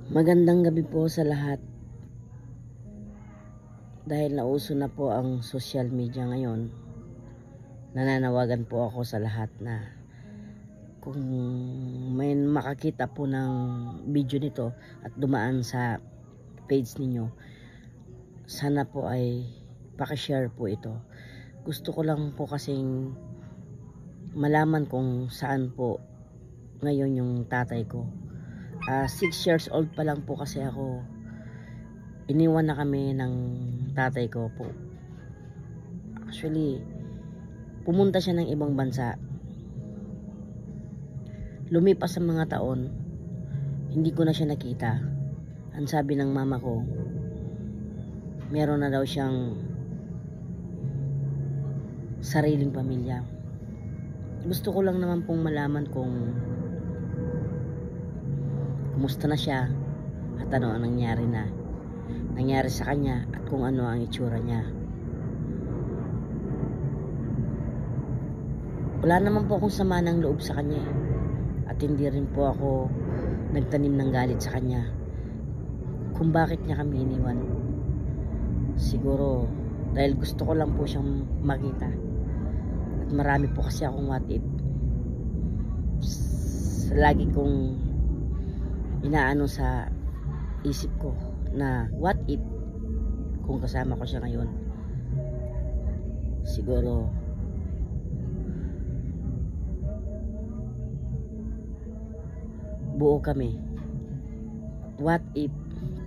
Magandang gabi po sa lahat. Dahil nauso na po ang social media ngayon, nananawagan po ako sa lahat na kung may makakita po ng video nito at dumaan sa page ninyo, sana po ay pakishare po ito. Gusto ko lang po kasing malaman kung saan po ngayon yung tatay ko. 6 years old pa lang po kasi ako, iniwan na kami ng tatay ko po. Actually, pumunta siya ng ibang bansa. Lumipas ang mga taon, hindi ko na siya nakita. Ang sabi ng mama ko, meron na daw siyang sariling pamilya. Gusto ko lang naman pong malaman kung kumusta na siya at ano ang nangyari sa kanya at kung ano ang itsura niya. Wala naman po akong sama ng loob sa kanya at hindi rin po ako nagtanim ng galit sa kanya kung bakit niya kami iniwan. Siguro dahil gusto ko lang po siyang makita at marami po kasi akong what if. Lagi kong inaano sa isip ko na what if kung kasama ko siya ngayon. Siguro buo kami. What if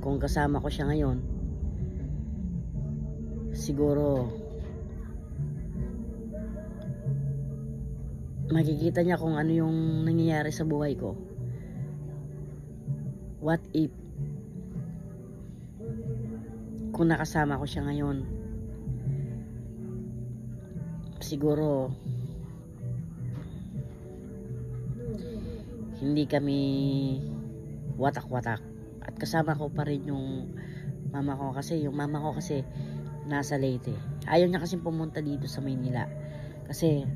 kung kasama ko siya ngayon, siguro makikita niya kung ano yung nangyayari sa buhay ko. What if kung nakasama ko siya ngayon, siguro hindi kami watak-watak at kasama ko pa rin yung mama ko, kasi yung mama ko kasi nasa Leyte. Ayaw niya kasi pumunta dito sa Maynila kasi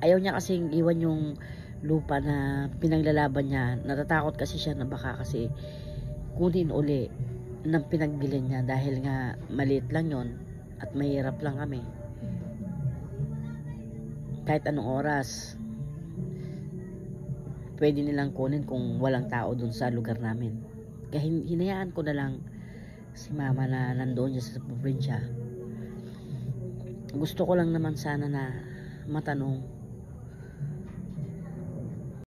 ayaw niya kasi iwan yung lupa na pinaglalaban niya. Natatakot kasi siya na baka kasi kunin uli ng pinagbilin niya dahil nga maliit lang yon at mahirap lang kami. Kahit anong oras pwede nilang kunin kung walang tao dun sa lugar namin. Kaya hinayaan ko na lang si mama na nandoon siya sa probinsya. Gusto ko lang naman sana na matanong